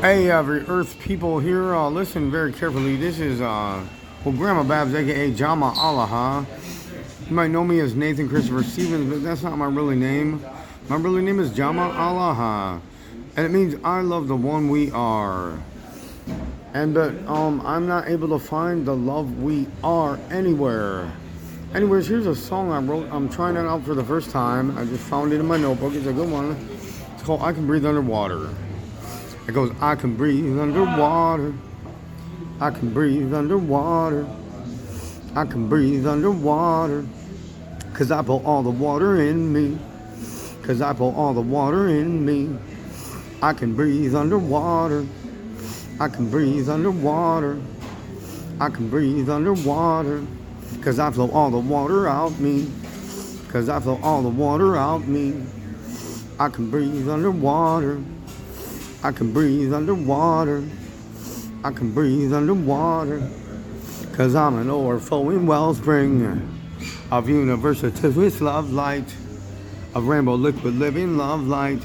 Hey, every Earth people here, listen very carefully. This is, Grandma Babs, aka Jahma Alaha. You might know me as Nathan Christopher Stevens, but that's not my really name. My really name is Jahma Alaha, and it means I love the one we are. And but I'm not able to find the love we are anywhere. Anyways, here's a song I wrote. I'm trying it out for the first time. I just found it in my notebook. It's a good one. It's called I Can Breathe Underwater. It goes, I can breathe underwater. I can breathe underwater. I can breathe underwater. Cause I put all the water in me. Cause I put all the water in me. I can breathe underwater. I can breathe underwater. I can breathe underwater. Cause I flow all the water out me. Cause I flow all the water out me. I can breathe underwater. I can breathe underwater. I can breathe underwater. Cause I'm an overflowing wellspring of universities with love light, of rainbow liquid living love light.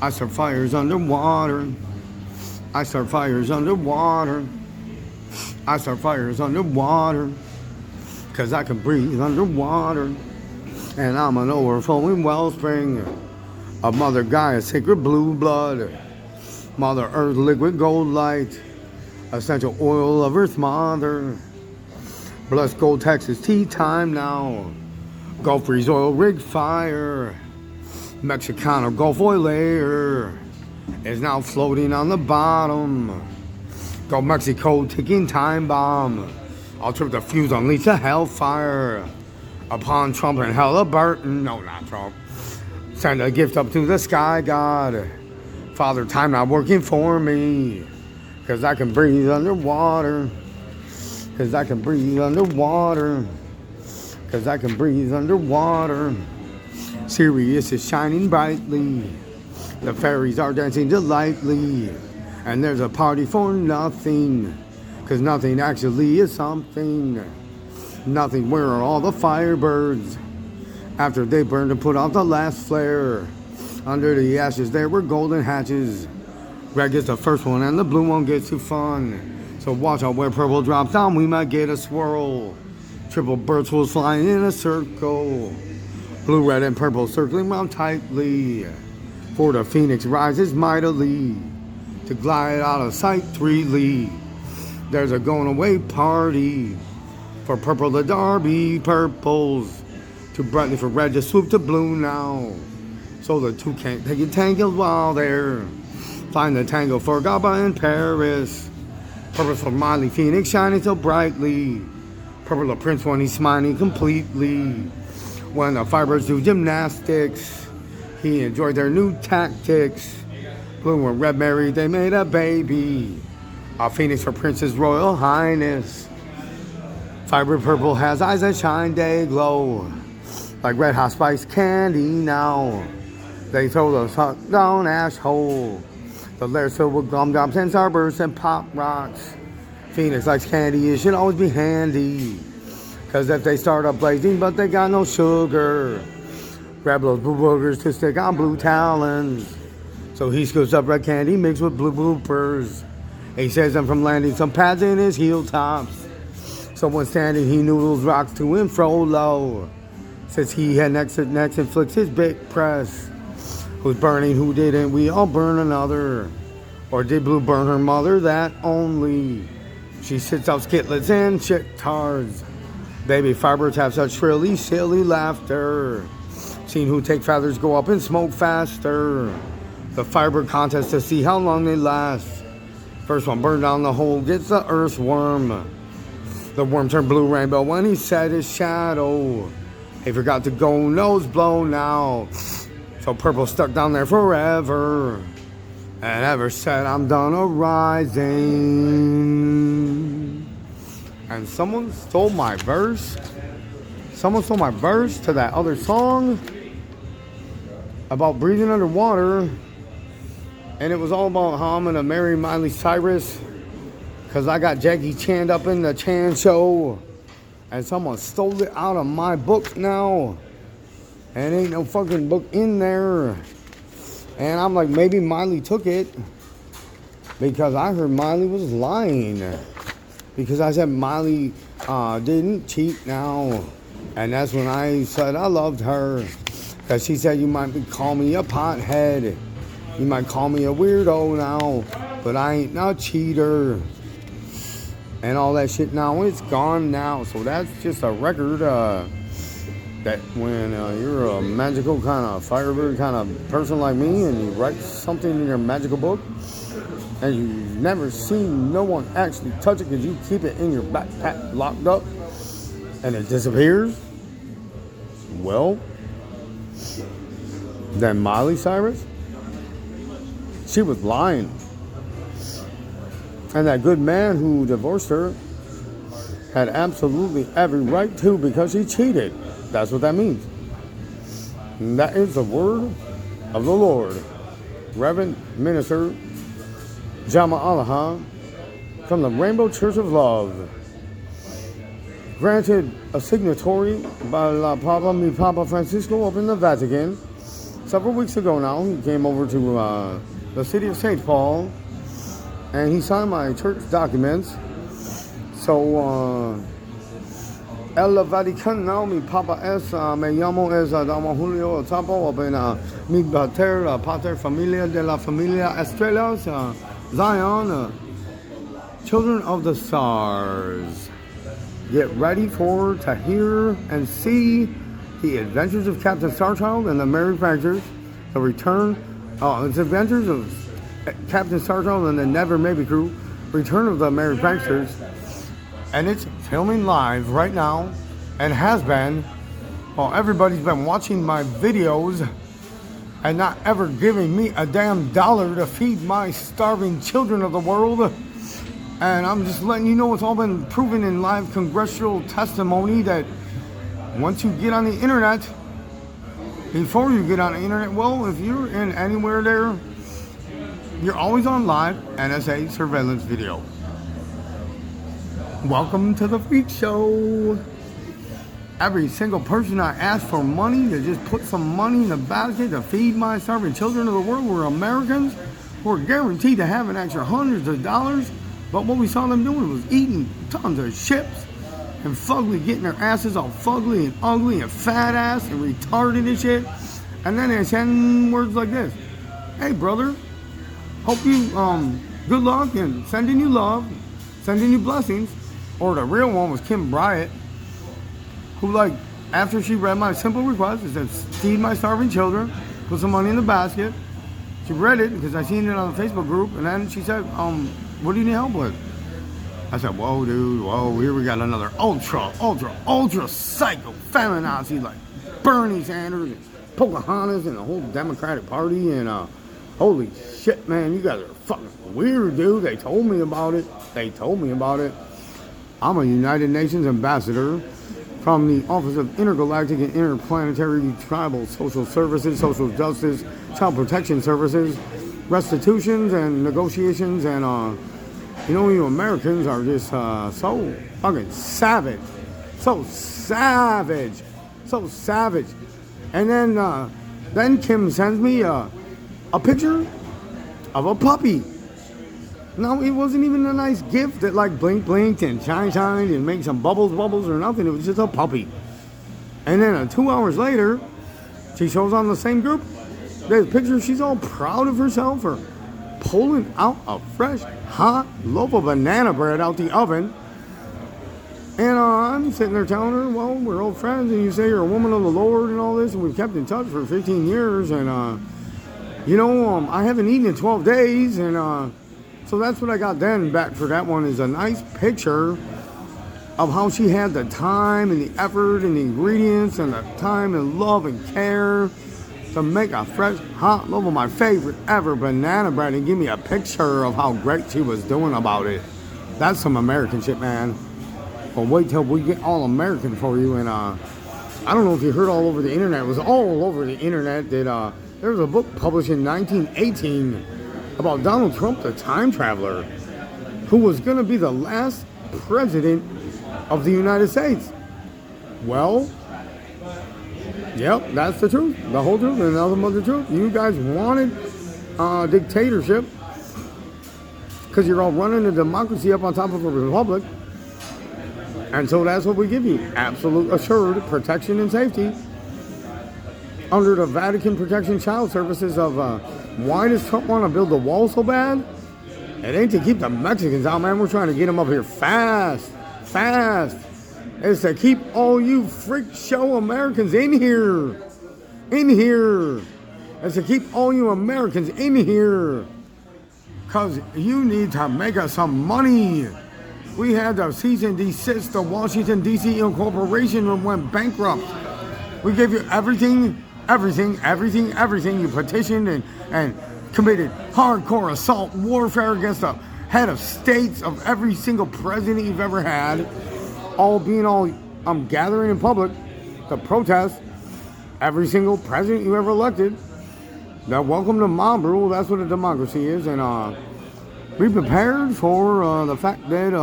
I start fires underwater. I start fires underwater. I start fires underwater. Cause I can breathe underwater. And I'm an overflowing wellspring of Mother Gaia sacred blue blood, Mother Earth liquid gold light, essential oil of Earth Mother. Blessed gold Texas tea time now. Gulf Breeze oil rig fire. Mexicano Gulf oil layer is now floating on the bottom. Gulf Mexico ticking time bomb. I'll trip the fuse, unleash the hellfire upon Trump and Halliburton. No, not Trump. Send a gift up to the sky god. Father time not working for me. Cause I can breathe underwater. Cause I can breathe underwater. Cause I can breathe underwater. Sirius is shining brightly. The fairies are dancing delightfully. And there's a party for nothing. Cause nothing actually is something. Nothing, where are all the firebirds? After they burned and put out the last flare. Under the ashes there were golden hatches. Red gets the first one and the blue one gets too fun. So watch out where purple drops down, we might get a swirl. Triple birds was flying in a circle. Blue, red, and purple circling round tightly. For the phoenix rises mightily. To glide out of sight freely. There's a going away party. For purple the derby purples. Too brightly for red to swoop to blue now. So the two can't take it tangled while they're find the tango for Gaba in Paris. Purple for Miley Phoenix shining so brightly. Purple the prince when he's smiling completely. When the fibers do gymnastics, he enjoyed their new tactics. Blue and red married, they made a baby. A phoenix for Princess Royal Highness. Fiber purple has eyes that shine, they glow. Like red hot spice candy now. They throw the suck down ash hole. The layers filled with gumdrops and starbursts and pop rocks. Phoenix likes candy, it should always be handy. Cause if they start up blazing but they got no sugar. Grab those blue boogers to stick on blue talons. So he scoops up red candy mixed with blue bloopers. He saves them from landing some pads in his heel tops. So when standing he noodles rocks to and fro low. Says he had next and flicks his big press. Who's burning, who didn't, we all burn another. Or did blue burn her mother? That only. She sits out skitlets and chick-tars. Baby fibers have such shrilly, silly laughter. Seen who take feathers go up and smoke faster. The fiber contest to see how long they last. First one burned down the hole gets the earthworm. The worm turned blue rainbow when he set his shadow. He forgot to go nose blow now. So purple stuck down there forever. And ever said I'm done arising. And someone stole my verse. Someone stole my verse to that other song about breathing underwater. And it was all about how I'm gonna marry Miley Cyrus. Cause I got Jackie Chan up in the Chan show. And someone stole it out of my book now. And ain't no fucking book in there. And I'm like, maybe Miley took it. because I heard Miley was lying. Because I said Miley didn't cheat now. And that's when I said I loved her. Because she said, you might call me a pothead. You might call me a weirdo now. But I ain't no cheater. And all that shit now, it's gone now. So that's just a record that when you're a magical kind of firebird kind of person like me and you write something in your magical book and you've never seen no one actually touch it because you keep it in your backpack locked up and it disappears, well, then Miley Cyrus, she was lying. And that good man who divorced her had absolutely every right to because she cheated. That's what that means. And that is the word of the Lord. Reverend Minister Jahma Alaha from the Rainbow Church of Love. Granted a signatory by La Papa Mi Papa Francisco up in the Vatican. Several weeks ago now, he came over to the city of St. Paul and he signed my church documents. So, El Vaticano, mi Papa es, me llamo es Dama Julio Tapo, mi pater familia de la familia Estrellas, Zion, children of the stars. Get ready to hear and see the adventures of Captain Starchild and the Merry Pranksters, the return, its adventures of Captain Starchild and the Never Maybe crew, return of the Merry Pranksters. And it's filming live right now and has been while everybody's been watching my videos and not ever giving me a damn dollar to feed my starving children of the world. And I'm just letting you know it's all been proven in live congressional testimony that once you get on the internet, before you get on the internet, well, if you're in anywhere there, you're always on live NSA surveillance video. Welcome to the Freak Show. Every single person I ask for money to just put some money in the basket to feed my starving children of the world were Americans who are guaranteed to have an extra hundreds of dollars. But what we saw them doing was eating tons of chips and fugly, getting their asses all fugly and ugly and fat ass and retarded and shit. And then they send words like this: hey brother, hope you good luck and sending you love, sending you blessings. Or the real one was Kim Bryant, who, like, after she read my simple request, it said feed my starving children, put some money in the basket. She read it because I seen it on the Facebook group, and then she said, what do you need help with? I said, whoa dude, whoa, here we got another ultra psycho feminazi like Bernie Sanders and Pocahontas and the whole Democratic Party, and holy shit, man, you guys are fucking weird, dude. They told me about it. I'm a United Nations ambassador from the Office of Intergalactic and Interplanetary Tribal Social Services, Social Justice, Child Protection Services, Restitutions and Negotiations, and you Americans are just so fucking savage. So savage. And then Kim sends me a picture of a puppy. No, it wasn't even a nice gift that like blinked and shined and made some bubbles or nothing. It was just a puppy. And then 2 hours later, she shows on the same group, there's a picture. She's all proud of herself for pulling out a fresh, hot loaf of banana bread out the oven. And I'm sitting there telling her, well, we're old friends, and you say you're a woman of the Lord and all this, and we've kept in touch for 15 years, and I haven't eaten in 12 days, and so that's what I got then back for that one, is a nice picture of how she had the time and the effort and the ingredients and the time and love and care to make a fresh, hot loaf of my favorite ever banana bread and give me a picture of how great she was doing about it. That's some American shit, man. Well, wait till we get all American for you. And I don't know if you heard all over the internet. It was all over the internet that there was a book published in 1918 about Donald Trump, the time traveler, who was going to be the last president of the United States. Well, yep, that's the truth, the whole truth, and nothing but the truth. You guys wanted dictatorship, because you're all running a democracy up on top of a republic. And so that's what we give you. Absolute assured protection and safety. Under the Vatican Protection Child Services of why does Trump want to build the wall so bad? It ain't to keep the Mexicans out, man. We're trying to get them up here fast. Fast. It's to keep all you freak show Americans in here. In here. It's to keep all you Americans in here. Because you need to make us some money. We had to cease and desist the Washington, D.C. Incorporation and went bankrupt. We gave you everything. You petitioned and committed hardcore assault warfare against the head of states of every single president you've ever had. Gathering in public to protest every single president you ever elected. Now, welcome to mob rule. That's what a democracy is. And be prepared for the fact that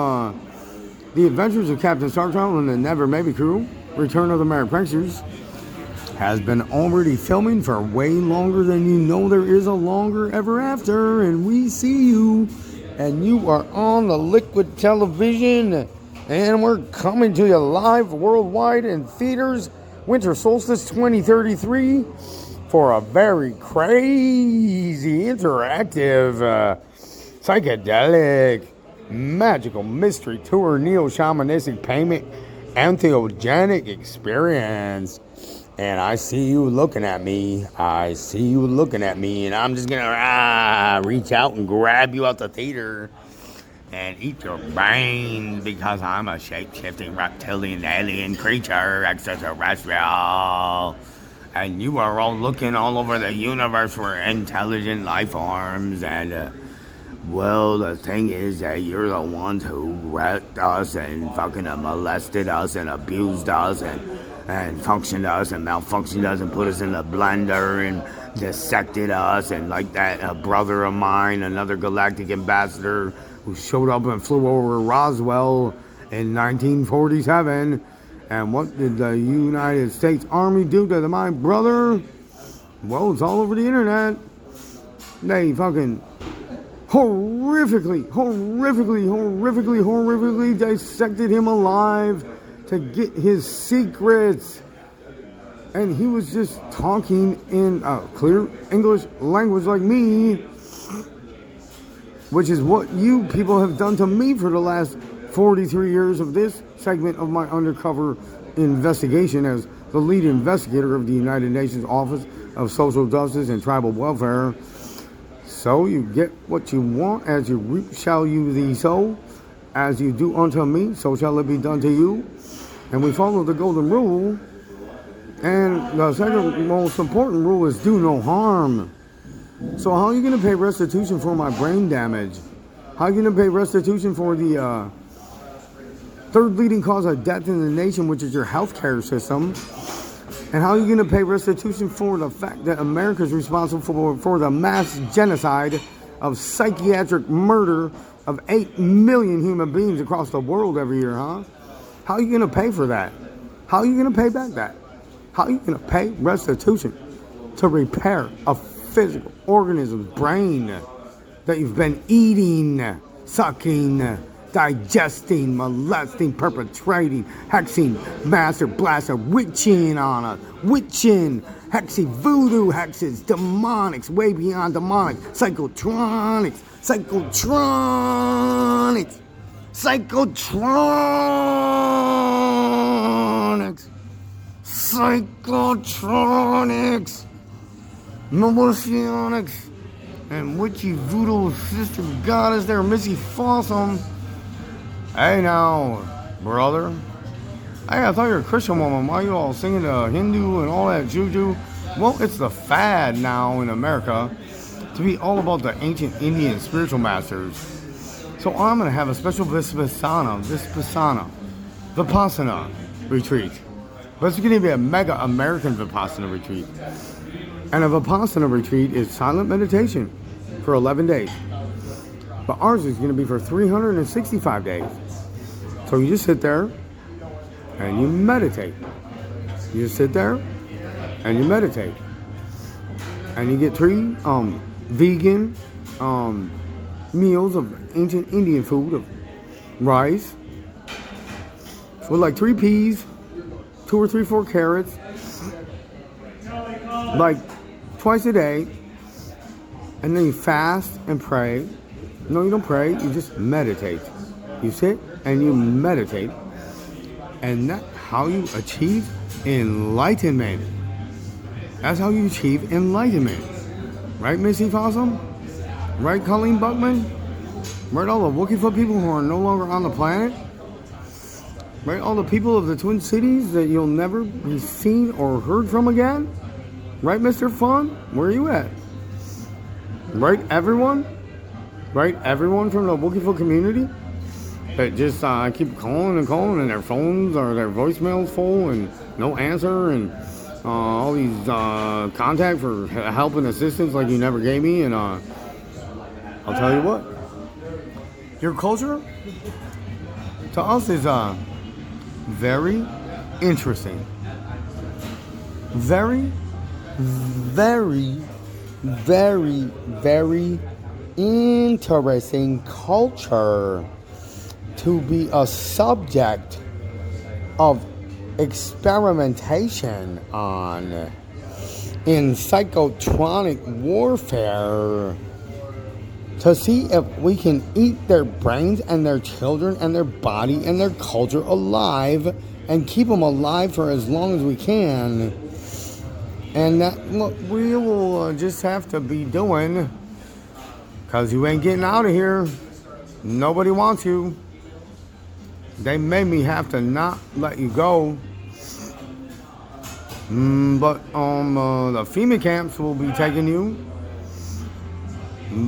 the Adventures of Captain Star Trek and the Never Maybe crew, Return of the Merry Pranksters, has been already filming for way longer than you know there is a longer ever after. And we see you. And you are on the liquid television. And we're coming to you live worldwide in theaters. Winter Solstice 2033 for a very crazy, interactive, psychedelic, magical mystery tour, neo-shamanistic payment, entheogenic experience. And I see you looking at me. And I'm just going to reach out and grab you out the theater and eat your brains because I'm a shape-shifting reptilian alien creature, extraterrestrial. And you are all looking all over the universe for intelligent life forms. And, well, the thing is that you're the ones who wrecked us and fucking molested us and abused us and functioned us and malfunctioned us and put us in the blender and dissected us. And like that, a brother of mine, another galactic ambassador who showed up and flew over Roswell in 1947. And what did the United States Army do to my brother? Well, it's all over the internet. They fucking horrifically dissected him alive to get his secrets. And he was just talking in clear English language like me, which is what you people have done to me for the last 43 years of this segment of my undercover investigation as the lead investigator of the United Nations Office of Social Justice and Tribal Welfare. So you get what you want, as you reap shall you thee sow. As you do unto me, so shall it be done to you. And we follow the golden rule. And the second most important rule is do no harm. So how are you going to pay restitution for my brain damage? How are you going to pay restitution for the third leading cause of death in the nation, which is your healthcare system? And how are you going to pay restitution for the fact that America is responsible for the mass genocide of psychiatric murder of 8 million human beings across the world every year, huh? How are you going to pay for that? How are you going to pay back that? How are you going to pay restitution to repair a physical organism's brain that you've been eating, sucking, digesting, molesting, perpetrating, hexing, master blaster, witching on us, witching, hexing, voodoo hexes, demonics, way beyond demonic, psychotronics, psychotronics, psychotronics, psychotronics, militionics, and witchy voodoo sister goddess there, Missy Fossum. Hey now, brother. Hey, I thought you were a Christian woman. Why are you all singing the Hindu and all that juju? Well, it's the fad now in America to be all about the ancient Indian spiritual masters. So I'm going to have a special Vipassana retreat. But it's going to be a mega American Vipassana retreat. And a Vipassana retreat is silent meditation for 11 days. But ours is going to be for 365 days. So you just sit there and you meditate. You just sit there and you meditate. And you get 3 vegan, meals of ancient Indian food, of rice, with like 3 peas, 2 or 3, 4 carrots, like twice a day, and then you fast and pray. No, you don't pray, you just meditate. You sit and you meditate, and that's how you achieve enlightenment. That's how you achieve enlightenment. Right, Missy Fossum? Right, Colleen Buckman? Right, all the Wookieefoot people who are no longer on the planet? Right, all the people of the Twin Cities that you'll never be seen or heard from again? Right, Mr. Fun? Where are you at? Right, everyone? Right, everyone from the Wookieefoot community? That just keep calling and calling, and their phones or their voicemails full and no answer, and all these contact for help and assistance like you never gave me. And I'll tell you what, your culture to us is very interesting. Very, very, very, very interesting culture to be a subject of experimentation on in psychotronic warfare, to see if we can eat their brains and their children and their body and their culture alive and keep them alive for as long as we can. And that what we will just have to be doing, because you ain't getting out of here. Nobody wants you. They made me have to not let you go. But the FEMA camps will be taking you.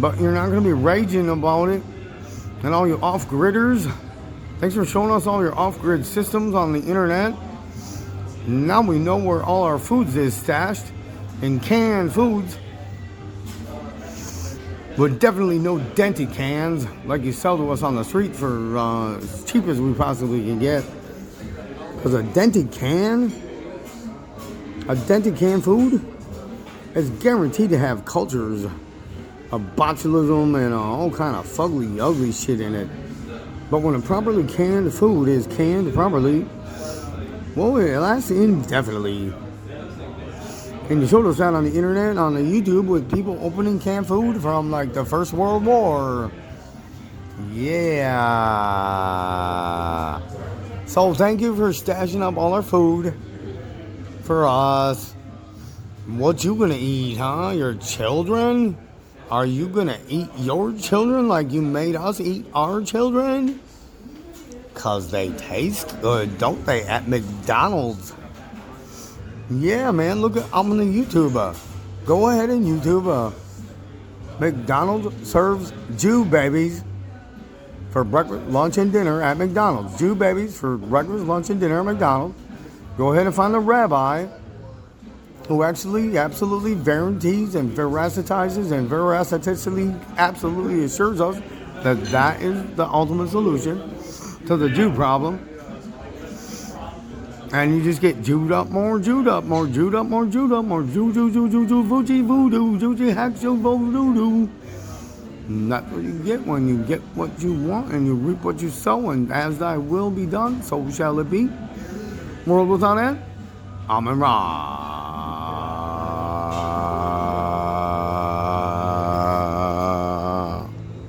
But you're not going to be raging about it. And all you off-gridders, thanks for showing us all your off-grid systems on the internet. Now we know where all our foods is stashed, in canned foods. With definitely no dented cans like you sell to us on the street for as cheap as we possibly can get. Because a dented canned food is guaranteed to have cultures of botulism and all kind of fugly, ugly shit in it. But when a properly canned food is canned properly, well, it lasts indefinitely. And you showed us that on the internet, on the YouTube, with people opening canned food from like the First World War. Yeah. So thank you for stashing up all our food for us. What you gonna eat, huh? Your children? Are you gonna eat your children like you made us eat our children? 'Cause they taste good, don't they, at McDonald's? Yeah, man, look at, I'm on the YouTube. Go ahead and YouTube. McDonald's serves Jew babies for breakfast, lunch, and dinner at McDonald's. Jew babies for breakfast, lunch, and dinner at McDonald's. Go ahead and find a rabbi who actually absolutely guarantees and veracitizes and veracitously absolutely assures us that that is the ultimate solution to the Jew problem. And you just get Jewed up, more Jewed up, more Jewed up, more Jewed up, more Jew, voodoo, hacks, voodoo. And that's what you get when you get what you want and you reap what you sow, and as thy will be done, so shall it be. World without end, Amen Ra.